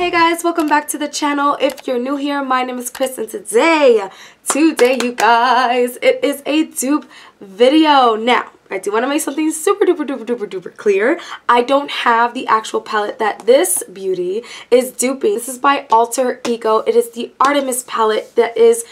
Hey guys, welcome back to the channel. If you're new here, my name is Chris, and today you guys, it is a dupe video. Now, I do want to make something super duper clear. I don't have the actual palette that this beauty is duping. This is by Alter Ego. It is the Artemis palette that is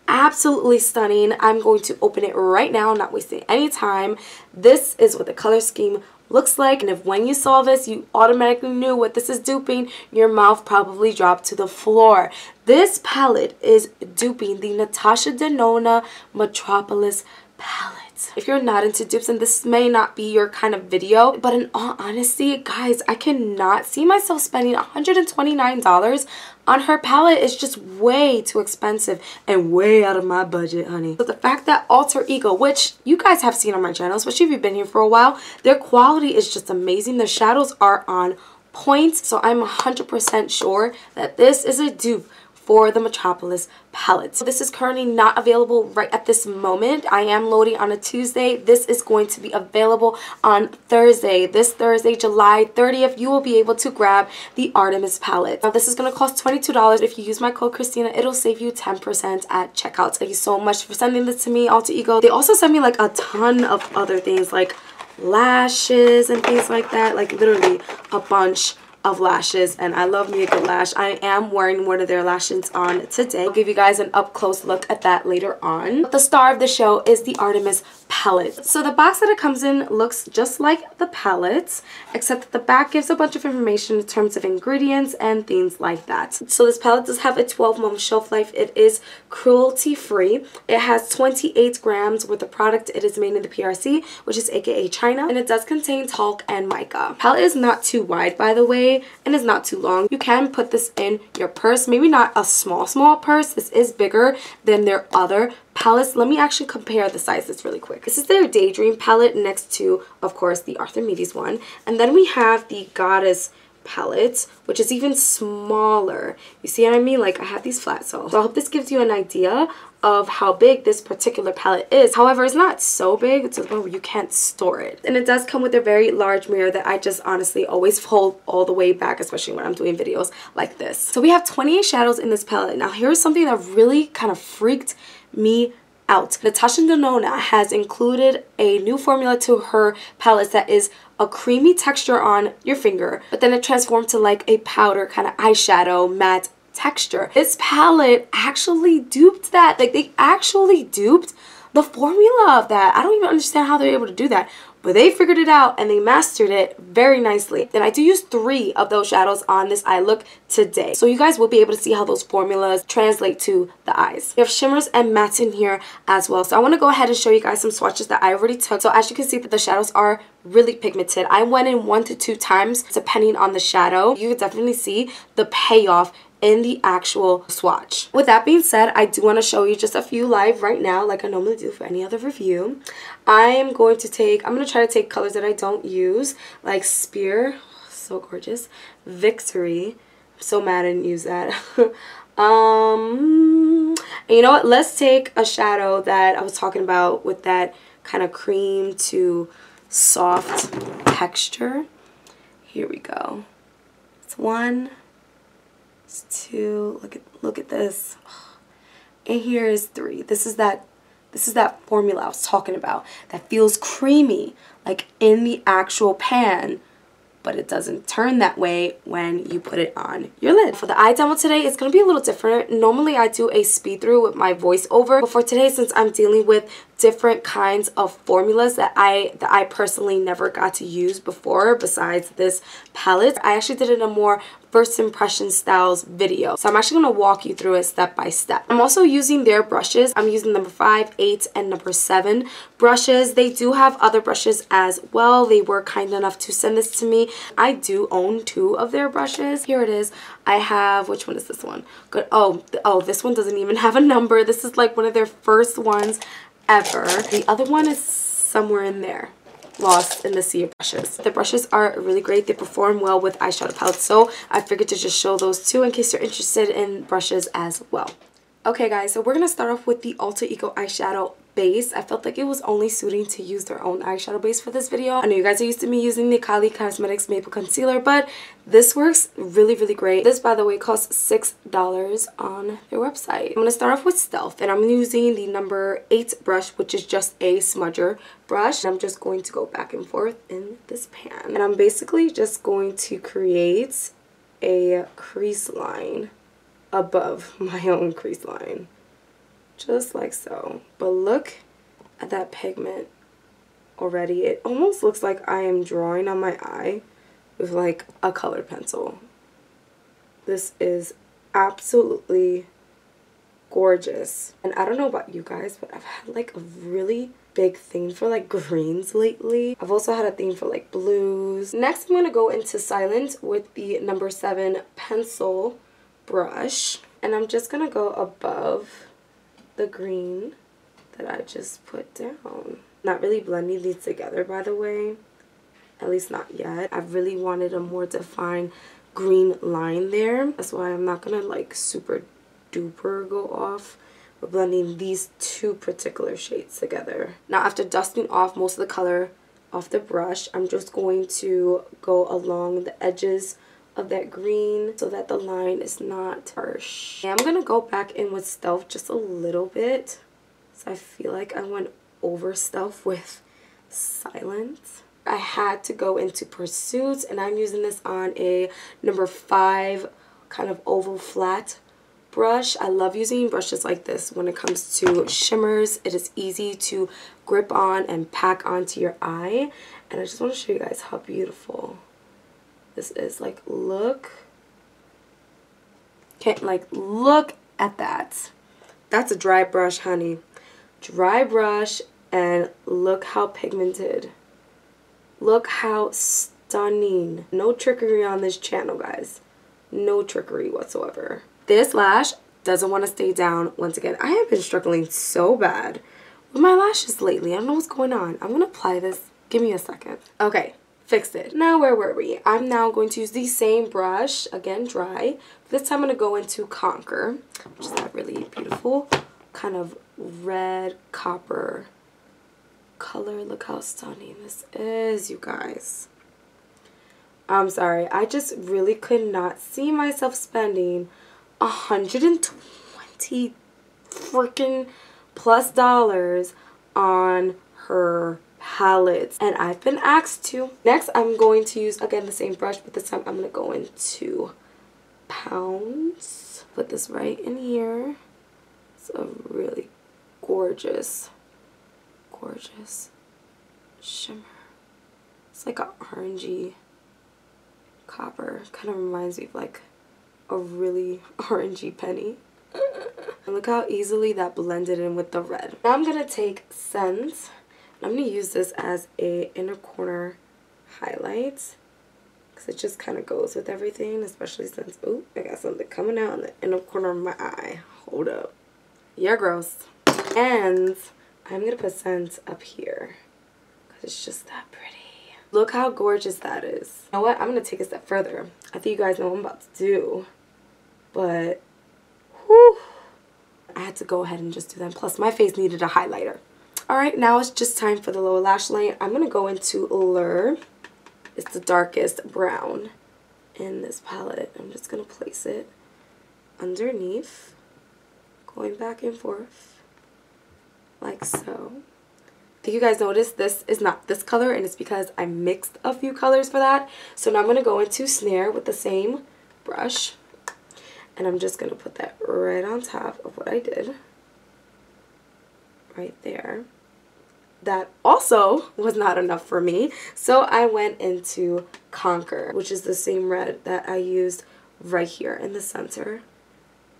absolutely stunning. I'm going to open it right now, not wasting any time. This is what the color scheme looks like, and if when you saw this you automatically knew what this is duping, your mouth probably dropped to the floor. This palette is duping the Natasha Denona Metropolis Palette. If you're not into dupes, and this may not be your kind of video, but in all honesty, guys, I cannot see myself spending $129 on her palette. Is just way too expensive and way out of my budget, honey. But the fact that Alter Ego, which you guys have seen on my channel, especially if you've been here for a while, their quality is just amazing. The shadows are on point, so I'm 100% sure that this is a dupe for the Metropolis palette. So this is currently not available right at this moment. I am loading on a Tuesday. This is going to be available on Thursday. This Thursday, July 30th, you will be able to grab the Artemis palette. Now this is going to cost $22. If you use my code Christina, it'll save you 10% at checkout. Thank you so much for sending this to me, Alter Ego. They also sent me like a ton of other things like lashes and things like that, like literally a bunch of lashes, and I love me a good lash. I am wearing one of their lashes on today. I'll give you guys an up close look at that later on. But the star of the show is the Artemis palette. So the box that it comes in looks just like the palette, except that the back gives a bunch of information in terms of ingredients and things like that. So this palette does have a 12-month shelf life. It is cruelty free. It has 28 grams worth of product. It is made in the PRC, which is aka China, and it does contain talc and mica. Palette is not too wide, by the way, and is not too long. You can put this in your purse, maybe not a small purse. This is bigger than their other palettes. Let me actually compare the sizes really quick. This is their Daydream palette next to, of course, the Artemis one, and then we have the Goddess palette, which is even smaller. You see what I mean? Like, I have these flat, so I hope this gives you an idea of how big this particular palette is. However, it's not so big to the point where you can't store it. And it does come with a very large mirror that I just honestly always fold all the way back, especially when I'm doing videos like this. So we have 28 shadows in this palette. Now here's something that really kind of freaked me out. Natasha Denona has included a new formula to her palette that is a creamy texture on your finger, but then it transformed to like a powder kind of eyeshadow matte texture. This palette actually duped that. Like, they actually duped the formula of that. I don't even understand how they're able to do that, but they figured it out and they mastered it very nicely. And I do use 3 of those shadows on this eye look today, so you guys will be able to see how those formulas translate to the eyes. We have shimmers and mattes in here as well, so I want to go ahead and show you guys some swatches that I already took. So as you can see, that the shadows are really pigmented. I went in 1 to 2 times depending on the shadow. You can definitely see the payoff in the actual swatch. With that being said, I do want to show you just a few live right now, like I normally do for any other review. I'm going to try to take colors that I don't use, like Spear, so gorgeous, Victory, I'm so mad I didn't use that. And you know what, let's take a shadow that I was talking about with that kind of cream to soft texture. Here we go. It's 1, 2, look at this, and here is 3. This is that formula I was talking about that feels creamy like in the actual pan, but it doesn't turn that way when you put it on your lid. For the eye demo today, it's going to be a little different. Normally I do a speed through with my voiceover, but for today, since I'm dealing with different kinds of formulas that I personally never got to use before besides this palette, I actually did it in a more first impression styles video. So I'm actually going to walk you through it step by step. I'm also using their brushes. I'm using number 5, 8, and number 7 brushes. They do have other brushes as well. They were kind enough to send this to me. I do own 2 of their brushes. Here it is. I have, which one is this one? Good. Oh, this one doesn't even have a number. This is like one of their first ones ever. The other one is somewhere in there, lost in the sea of brushes. The brushes are really great. They perform well with eyeshadow palettes, so I figured to just show those 2 in case you're interested in brushes as well. Okay guys, so we're going to start off with the Alter Ego eyeshadow base, I felt like it was only suiting to use their own eyeshadow base for this video. I know you guys are used to me using the Kylie Cosmetics Maple Concealer, but this works really, really great. This, by the way, costs $6 on their website. I'm going to start off with Stealth, and I'm using the number 8 brush, which is just a smudger brush. I'm just going to go back and forth in this pan. And I'm basically just going to create a crease line above my own crease line. Just like so. But look at that pigment already. It almost looks like I am drawing on my eye with like a colored pencil. This is absolutely gorgeous. And I don't know about you guys, but I've had like a really big thing for like greens lately. I've also had a thing for like blues. Next, I'm going to go into Silent with the number 7 pencil brush. And I'm just going to go above the green that I just put down. Not really blending these together, by the way. At least not yet. I really wanted a more defined green line there. That's why I'm not gonna like super duper go off with blending these 2 particular shades together. Now, after dusting off most of the color off the brush, I'm just going to go along the edges of that green so that the line is not harsh. And I'm gonna go back in with Stealth just a little bit. So I feel like I went over Stealth with Silent. I had to go into Pursuit, and I'm using this on a number 5 kind of oval flat brush. I love using brushes like this when it comes to shimmers. It is easy to grip on and pack onto your eye. And I just want to show you guys how beautiful this is. Like, look. Look at that. That's a dry brush, honey. Dry brush, and look how pigmented. Look how stunning. No trickery on this channel, guys. No trickery whatsoever. This lash doesn't want to stay down. Once again, I have been struggling so bad with my lashes lately. I don't know what's going on. I'm going to apply this. Give me a second. Okay. Fixed it. Now, where were we? I'm now going to use the same brush, again dry. This time I'm going to go into Conquer, which is that really beautiful kind of red copper color. Look how stunning this is, you guys. I'm sorry, I just really could not see myself spending $120 freaking plus dollars on her palettes, and I've been asked to. Next, I'm going to use again the same brush, but this time I'm going to go into Pounds. Put this right in here. It's a really gorgeous shimmer. It's like an orangey copper. Kind of reminds me of like a really orangey penny. And look how easily that blended in with the red. Now I'm going to take Sense. I'm going to use this as a inner corner highlight because it just kind of goes with everything, especially since, oh, I got something coming out in the inner corner of my eye. Hold up. You're gross. And I'm going to put Sense up here because it's just that pretty. Look how gorgeous that is. You know what? I'm going to take a step further. I think you guys know what I'm about to do, but whew, I had to go ahead and just do that. Plus, my face needed a highlighter. Alright, now it's just time for the lower lash line. I'm going to go into Allure. It's the darkest brown in this palette. I'm just going to place it underneath, going back and forth, like so. I think you guys noticed this is not this color, and it's because I mixed a few colors for that. So now I'm going to go into Snare with the same brush, and I'm just going to put that right on top of what I did. Right there. That also was not enough for me, so I went into Conquer, which is the same red that I used right here in the center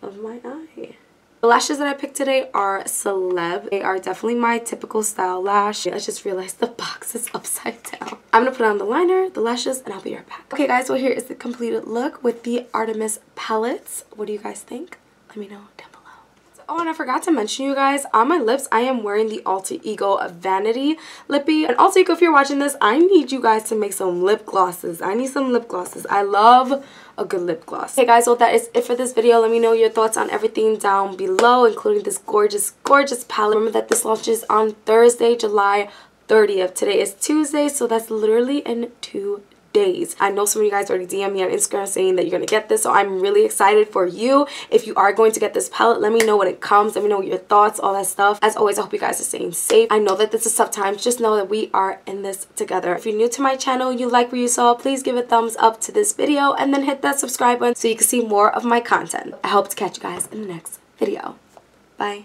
of my eye. The lashes that I picked today are Celeb. They are definitely my typical style lash. I just realized the box is upside down. I'm going to put on the liner, the lashes, and I'll be right back. Okay guys, well here is the completed look with the Artemis palettes. What do you guys think? Let me know down below. So Oh, and I forgot to mention, you guys, on my lips, I am wearing the Alter Ego Vanity Lippy. And Alter Ego, if you're watching this, I need you guys to make some lip glosses. I need some lip glosses. I love a good lip gloss. Okay, guys, well, that is it for this video. Let me know your thoughts on everything down below, including this gorgeous, gorgeous palette. Remember that this launches on Thursday, July 30th. Today is Tuesday, so that's literally in 2 days. I know some of you guys already DM me on Instagram saying that you're gonna get this, so I'm really excited for you. If you are going to get this palette, let me know when it comes. Let me know your thoughts, all that stuff. As always, I hope you guys are staying safe. I know that this is tough times. Just know that we are in this together. If you're new to my channel, you like what you saw, please give a thumbs up to this video and then hit that subscribe button so you can see more of my content. I hope to catch you guys in the next video. Bye.